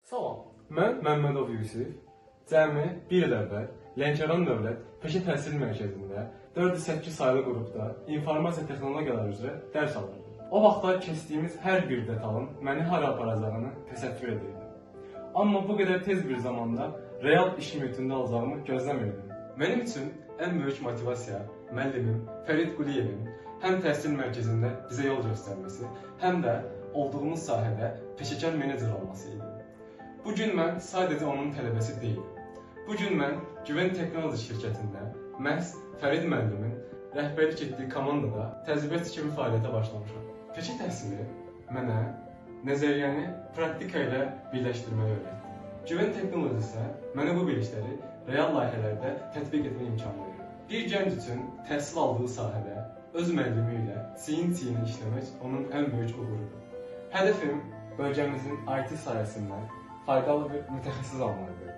Salam, mən Məmmədov Yusif. Cəmi bir il əvvəl Lənkəran Dövlət Peşə Təhsil Mərkəzində 408 saylı qrupda informasiya texnologiyaları üzrə dərs alırdım. O vaxtlar keçdiyimiz hər bir detalın məni hara aparacağını təsəvvür edirdim. Amma bu qədər tez bir zamanda real iş mühitində olacağımı gözləmirdim. Mənim üçün ən böyük motivasiya müəllimim Fərid Quliyevin həm təhsil mərkəzində bizə yol göstərməsi, həm də olduğumuz sahədə peşəkar menecer olması idi. Bugün mən sadəcə onun tələbəsi deyil. Bugün mən Güvən Texnology şirkətində məhz Fərid müəllimin rəhbərlik etdiyi komandada təcrübəçi kimi fəaliyyətə başlamışam. Peşə təhsili mənə nəzəriyyəni praktika ilə birləşdirməyi öyrətdi. Güvən Texnology isə mənə bu bilikləri real layihələrdə tətbiq etmə imkanı verir. Bir gənc üçün təhsil aldığı sahədə öz müəllimi ilə çiyin-çiyinə işləmək onun ən böyük uğurudur. Hədəfim bölgəmizin IT sahəsindən faydalı bir mütəxəssis almalıdır.